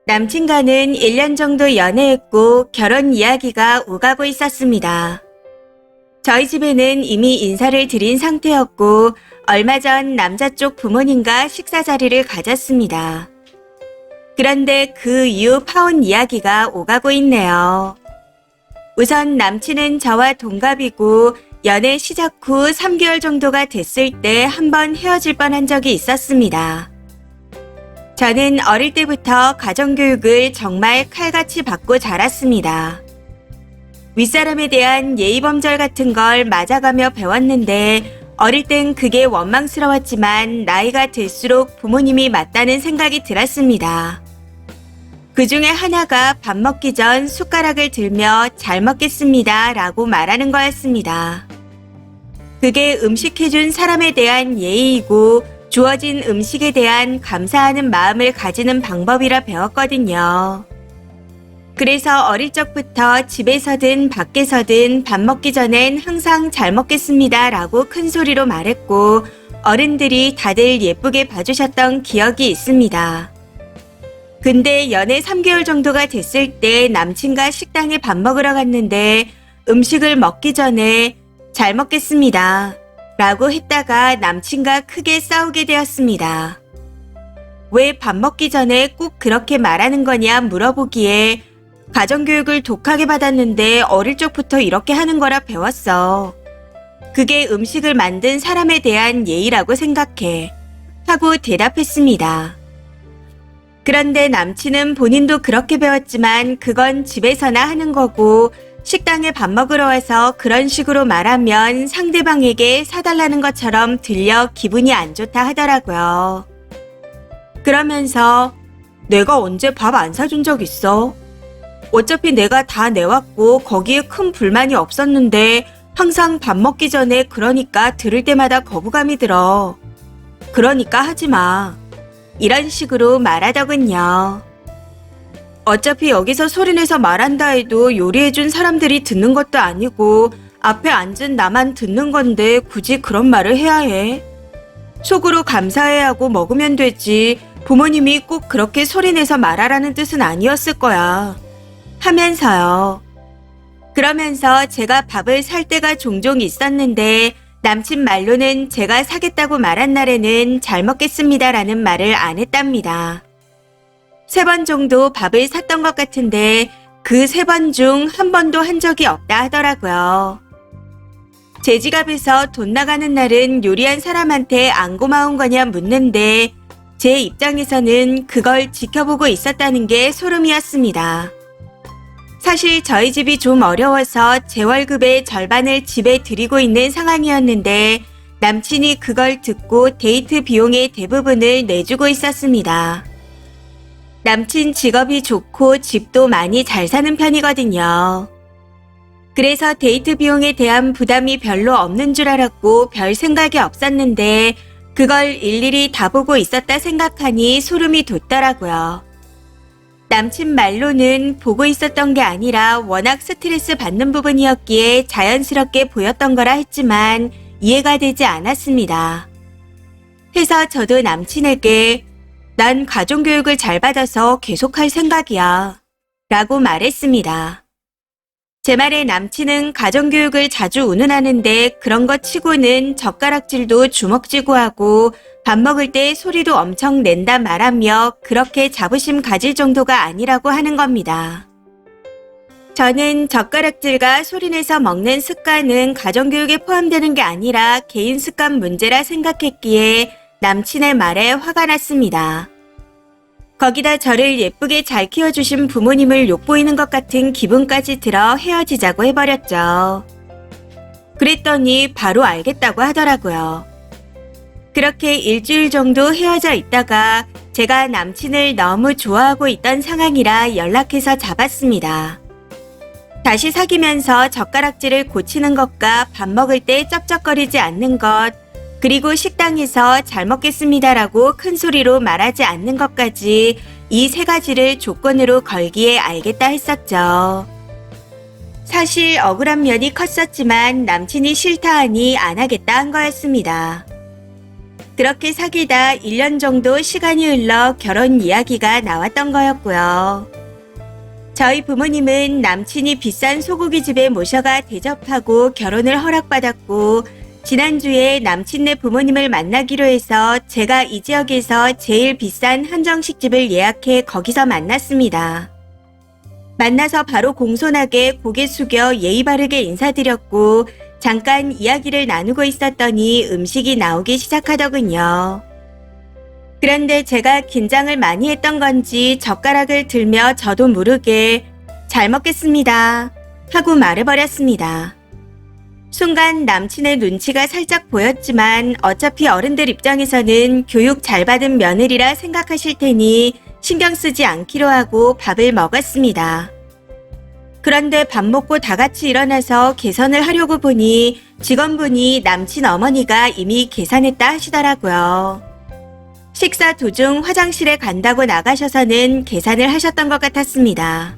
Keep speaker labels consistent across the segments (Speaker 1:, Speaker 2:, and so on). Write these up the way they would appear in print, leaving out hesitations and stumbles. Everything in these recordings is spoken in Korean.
Speaker 1: 남친과는 1년 정도 연애했고 결혼 이야기가 오가고 있었습니다. 저희 집에는 이미 인사를 드린 상태였고 얼마 전 남자 쪽 부모님과 식사 자리를 가졌습니다. 그런데 그 이후 파혼 이야기가 오가고 있네요. 우선 남친은 저와 동갑이고 연애 시작 후 3개월 정도가 됐을 때 한번 헤어질 뻔한 적이 있었습니다. 저는 어릴 때부터 가정교육을 정말 칼같이 받고 자랐습니다. 윗사람에 대한 예의범절 같은 걸 맞아가며 배웠는데 어릴 땐 그게 원망스러웠지만 나이가 들수록 부모님이 맞다는 생각이 들었습니다. 그 중에 하나가 밥 먹기 전 숟가락을 들며 잘 먹겠습니다 라고 말하는 거였습니다. 그게 음식해준 사람에 대한 예의이고 주어진 음식에 대한 감사하는 마음을 가지는 방법이라 배웠거든요. 그래서 어릴 적부터 집에서든 밖에서든 밥 먹기 전엔 항상 잘 먹겠습니다 라고 큰 소리로 말했고 어른들이 다들 예쁘게 봐주셨던 기억이 있습니다. 근데 연애 3개월 정도가 됐을 때 남친과 식당에 밥 먹으러 갔는데 음식을 먹기 전에 잘 먹겠습니다 라고 했다가 남친과 크게 싸우게 되었습니다. 왜 밥 먹기 전에 꼭 그렇게 말하는 거냐 물어보기에 가정교육을 독하게 받았는데 어릴 적부터 이렇게 하는 거라 배웠어. 그게 음식을 만든 사람에 대한 예의라고 생각해. 하고 대답했습니다. 그런데 남친은 본인도 그렇게 배웠지만 그건 집에서나 하는 거고 식당에 밥 먹으러 와서 그런 식으로 말하면 상대방에게 사달라는 것처럼 들려 기분이 안 좋다 하더라고요. 그러면서 내가 언제 밥 안 사준 적 있어? 어차피 내가 다 내왔고 거기에 큰 불만이 없었는데 항상 밥 먹기 전에 그러니까 들을 때마다 거부감이 들어. 그러니까 하지 마. 이런 식으로 말하더군요. 어차피 여기서 소리내서 말한다 해도 요리해준 사람들이 듣는 것도 아니고 앞에 앉은 나만 듣는 건데 굳이 그런 말을 해야 해? 속으로 감사해야 하고 먹으면 되지 부모님이 꼭 그렇게 소리내서 말하라는 뜻은 아니었을 거야. 하면서요. 그러면서 제가 밥을 살 때가 종종 있었는데 남친 말로는 제가 사겠다고 말한 날에는 잘 먹겠습니다라는 말을 안 했답니다. 3번 정도 밥을 샀던 것 같은데 그 3번 중 한 번도 한 적이 없다 하더라고요. 제 지갑에서 돈 나가는 날은 요리한 사람한테 안 고마운 거냐 묻는데 제 입장에서는 그걸 지켜보고 있었다는 게 소름이었습니다. 사실 저희 집이 좀 어려워서 제 월급의 절반을 집에 드리고 있는 상황이었는데 남친이 그걸 듣고 데이트 비용의 대부분을 내주고 있었습니다. 남친 직업이 좋고 집도 많이 잘 사는 편이거든요. 그래서 데이트 비용에 대한 부담이 별로 없는 줄 알았고 별 생각이 없었는데 그걸 일일이 다 보고 있었다 생각하니 소름이 돋더라고요. 남친 말로는 보고 있었던 게 아니라 워낙 스트레스 받는 부분이었기에 자연스럽게 보였던 거라 했지만 이해가 되지 않았습니다. 해서 저도 남친에게 난 가정교육을 잘 받아서 계속할 생각이야 라고 말했습니다. 제 말에 남친은 가정교육을 자주 운운하는데 그런 것 치고는 젓가락질도 주먹쥐고 하고 밥 먹을 때 소리도 엄청 낸다 말하며 그렇게 자부심 가질 정도가 아니라고 하는 겁니다. 저는 젓가락질과 소리내서 먹는 습관은 가정교육에 포함되는 게 아니라 개인 습관 문제라 생각했기에 남친의 말에 화가 났습니다. 거기다 저를 예쁘게 잘 키워주신 부모님을 욕보이는 것 같은 기분까지 들어 헤어지자고 해버렸죠. 그랬더니 바로 알겠다고 하더라고요. 그렇게 일주일 정도 헤어져 있다가 제가 남친을 너무 좋아하고 있던 상황이라 연락해서 잡았습니다. 다시 사귀면서 젓가락질을 고치는 것과 밥 먹을 때 쩝쩝거리지 않는 것, 그리고 식당에서 잘 먹겠습니다라고 큰 소리로 말하지 않는 것까지 이 3가지를 조건으로 걸기에 알겠다 했었죠. 사실 억울한 면이 컸었지만 남친이 싫다 하니 안 하겠다 한 거였습니다. 그렇게 사귀다 1년 정도 시간이 흘러 결혼 이야기가 나왔던 거였고요. 저희 부모님은 남친이 비싼 소고기 집에 모셔가 대접하고 결혼을 허락받았고, 지난주에 남친네 부모님을 만나기로 해서 제가 이 지역에서 제일 비싼 한정식집을 예약해 거기서 만났습니다. 만나서 바로 공손하게 고개 숙여 예의 바르게 인사드렸고, 잠깐 이야기를 나누고 있었더니 음식이 나오기 시작하더군요. 그런데 제가 긴장을 많이 했던 건지 젓가락을 들며 저도 모르게 잘 먹겠습니다 하고 말해버렸습니다. 순간 남친의 눈치가 살짝 보였지만 어차피 어른들 입장에서는 교육 잘 받은 며느리라 생각하실 테니 신경 쓰지 않기로 하고 밥을 먹었습니다. 그런데 밥 먹고 다 같이 일어나서 계산을 하려고 보니 직원분이 남친 어머니가 이미 계산했다 하시더라고요. 식사 도중 화장실에 간다고 나가셔서는 계산을 하셨던 것 같았습니다.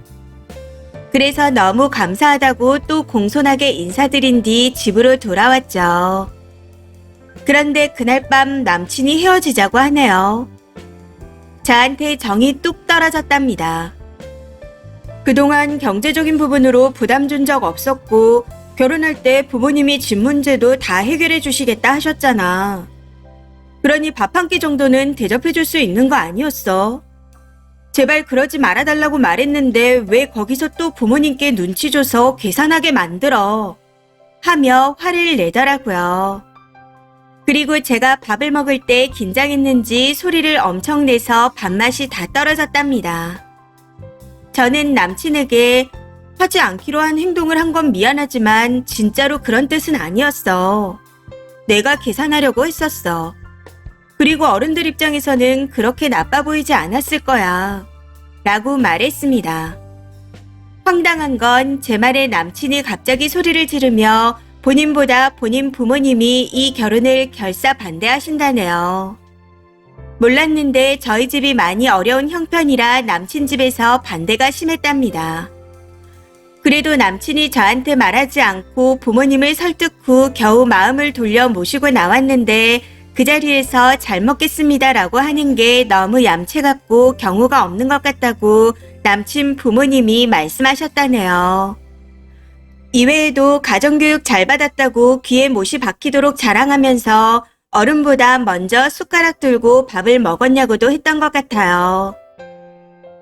Speaker 1: 그래서 너무 감사하다고 또 공손하게 인사드린 뒤 집으로 돌아왔죠. 그런데 그날 밤 남친이 헤어지자고 하네요. 저한테 정이 뚝 떨어졌답니다. 그동안 경제적인 부분으로 부담 준 적 없었고 결혼할 때 부모님이 집 문제도 다 해결해 주시겠다 하셨잖아. 그러니 밥 한 끼 정도는 대접해 줄 수 있는 거 아니었어? 제발 그러지 말아달라고 말했는데 왜 거기서 또 부모님께 눈치 줘서 계산하게 만들어? 하며 화를 내더라고요. 그리고 제가 밥을 먹을 때 긴장했는지 소리를 엄청 내서 밥맛이 다 떨어졌답니다. 저는 남친에게 하지 않기로 한 행동을 한 건 미안하지만 진짜로 그런 뜻은 아니었어. 내가 계산하려고 했었어. 그리고 어른들 입장에서는 그렇게 나빠 보이지 않았을 거야. 라고 말했습니다. 황당한 건 제 말에 남친이 갑자기 소리를 지르며 본인보다 본인 부모님이 이 결혼을 결사 반대하신다네요. 몰랐는데 저희 집이 많이 어려운 형편이라 남친 집에서 반대가 심했답니다. 그래도 남친이 저한테 말하지 않고 부모님을 설득 후 겨우 마음을 돌려 모시고 나왔는데 그 자리에서 잘 먹겠습니다라고 하는 게 너무 얌체 같고 경우가 없는 것 같다고 남친 부모님이 말씀하셨다네요. 이외에도 가정교육 잘 받았다고 귀에 못이 박히도록 자랑하면서 어른보다 먼저 숟가락 들고 밥을 먹었냐고도 했던 것 같아요.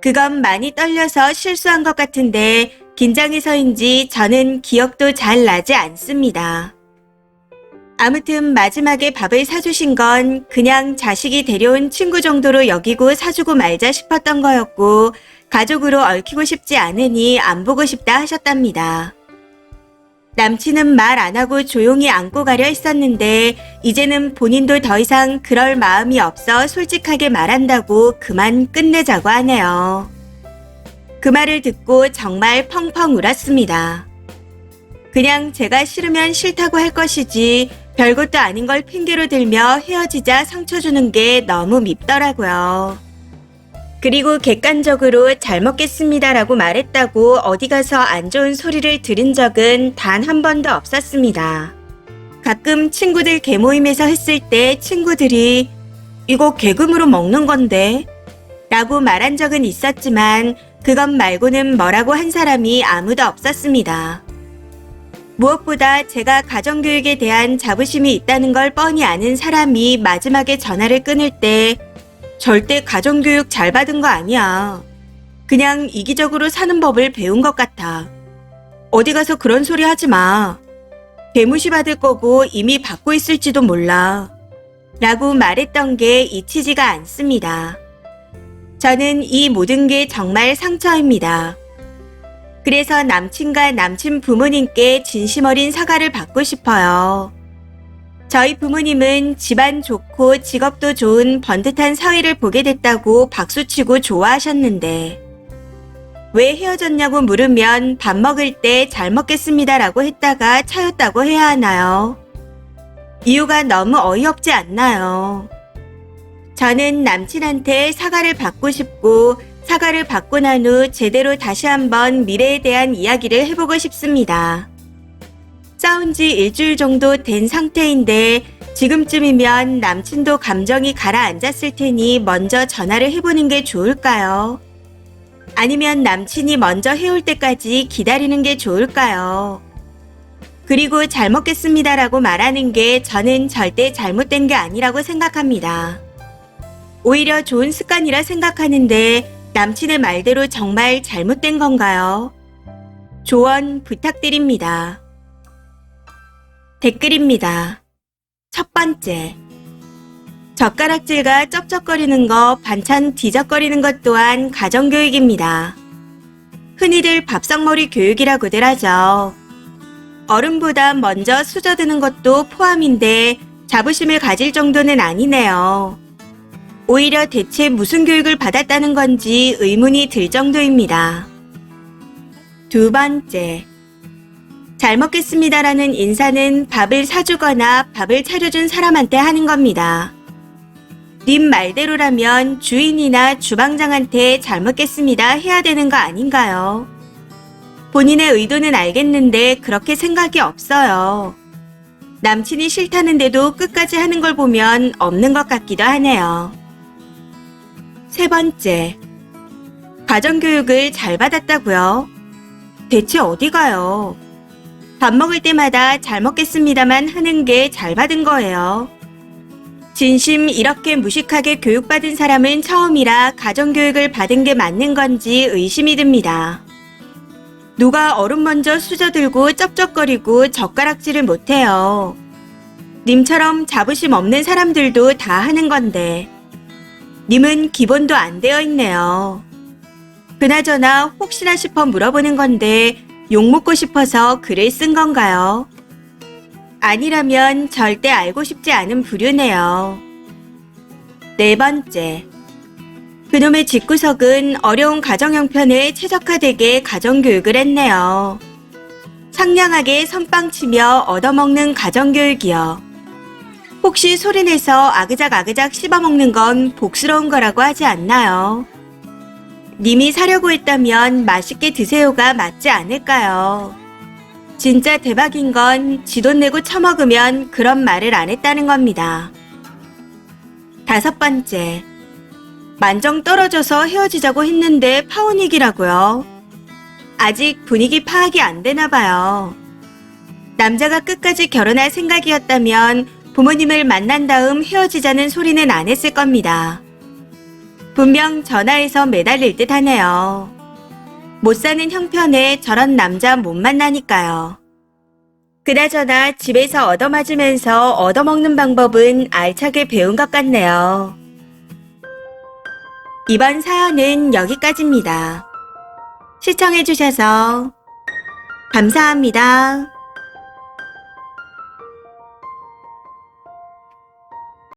Speaker 1: 그건 많이 떨려서 실수한 것 같은데 긴장해서인지 저는 기억도 잘 나지 않습니다. 아무튼 마지막에 밥을 사주신 건 그냥 자식이 데려온 친구 정도로 여기고 사주고 말자 싶었던 거였고 가족으로 얽히고 싶지 않으니 안 보고 싶다 하셨답니다. 남친은 말 안 하고 조용히 안고 가려 했었는데 이제는 본인도 더 이상 그럴 마음이 없어 솔직하게 말한다고 그만 끝내자고 하네요. 그 말을 듣고 정말 펑펑 울었습니다. 그냥 제가 싫으면 싫다고 할 것이지 별것도 아닌 걸 핑계로 들며 헤어지자 상처 주는 게 너무 밉더라고요. 그리고 객관적으로 잘 먹겠습니다라고 말했다고 어디 가서 안 좋은 소리를 들은 적은 단 한 번도 없었습니다. 가끔 친구들 개모임에서 했을 때 친구들이 이거 개금으로 먹는 건데 라고 말한 적은 있었지만 그것 말고는 뭐라고 한 사람이 아무도 없었습니다. 무엇보다 제가 가정교육에 대한 자부심이 있다는 걸 뻔히 아는 사람이 마지막에 전화를 끊을 때 절대 가정교육 잘 받은 거 아니야. 그냥 이기적으로 사는 법을 배운 것 같아. 어디 가서 그런 소리 하지 마. 대무시 받을 거고 이미 받고 있을지도 몰라. 라고 말했던 게 잊히지가 않습니다. 저는 이 모든 게 정말 상처입니다. 그래서 남친과 남친 부모님께 진심 어린 사과를 받고 싶어요. 저희 부모님은 집안 좋고 직업도 좋은 번듯한 사위를 보게 됐다고 박수치고 좋아하셨는데 왜 헤어졌냐고 물으면 밥 먹을 때 잘 먹겠습니다라고 했다가 차였다고 해야 하나요? 이유가 너무 어이없지 않나요? 저는 남친한테 사과를 받고 싶고 사과를 받고 난 후 제대로 다시 한번 미래에 대한 이야기를 해보고 싶습니다. 싸운 지 일주일 정도 된 상태인데 지금쯤이면 남친도 감정이 가라앉았을 테니 먼저 전화를 해보는 게 좋을까요? 아니면 남친이 먼저 해올 때까지 기다리는 게 좋을까요? 그리고 잘 먹겠습니다라고 말하는 게 저는 절대 잘못된 게 아니라고 생각합니다. 오히려 좋은 습관이라 생각하는데 남친의 말대로 정말 잘못된 건가요? 조언 부탁드립니다. 댓글입니다. 첫 번째. 젓가락질과 쩝쩝거리는 거, 반찬 뒤적거리는 것 또한 가정교육입니다. 흔히들 밥상머리 교육이라고들 하죠. 어른보다 먼저 수저드는 것도 포함인데 자부심을 가질 정도는 아니네요. 오히려 대체 무슨 교육을 받았다는 건지 의문이 들 정도입니다. 두 번째. 잘 먹겠습니다라는 인사는 밥을 사주거나 밥을 차려준 사람한테 하는 겁니다. 님 말대로라면 주인이나 주방장한테 잘 먹겠습니다 해야 되는 거 아닌가요? 본인의 의도는 알겠는데 그렇게 생각이 없어요. 남친이 싫다는데도 끝까지 하는 걸 보면 없는 것 같기도 하네요. 세 번째. 가정교육을 잘 받았다고요? 대체 어디 가요? 밥 먹을 때마다 잘 먹겠습니다만 하는 게 잘 받은 거예요. 진심 이렇게 무식하게 교육받은 사람은 처음이라 가정교육을 받은 게 맞는 건지 의심이 듭니다. 누가 어른 먼저 수저 들고 쩝쩝거리고 젓가락질을 못해요. 님처럼 자부심 없는 사람들도 다 하는 건데 님은 기본도 안 되어 있네요. 그나저나 혹시나 싶어 물어보는 건데 욕먹고 싶어서 글을 쓴 건가요? 아니라면 절대 알고 싶지 않은 부류네요. 네 번째. 그놈의 집구석은 어려운 가정 형편에 최적화되게 가정교육을 했네요. 상냥하게 선빵치며 얻어먹는 가정교육이요. 혹시 소리내서 아그작아그작 씹어먹는 건 복스러운 거라고 하지 않나요? 님이 사려고 했다면 맛있게 드세요가 맞지 않을까요? 진짜 대박인 건 지 돈 내고 처먹으면 그런 말을 안 했다는 겁니다. 다섯 번째. 만정 떨어져서 헤어지자고 했는데 파혼이기라고요. 아직 분위기 파악이 안 되나 봐요. 남자가 끝까지 결혼할 생각이었다면 부모님을 만난 다음 헤어지자는 소리는 안 했을 겁니다. 분명 전화해서 매달릴 듯 하네요. 못 사는 형편에 저런 남자 못 만나니까요. 그나저나 집에서 얻어맞으면서 얻어먹는 방법은 알차게 배운 것 같네요. 이번 사연은 여기까지입니다. 시청해주셔서 감사합니다.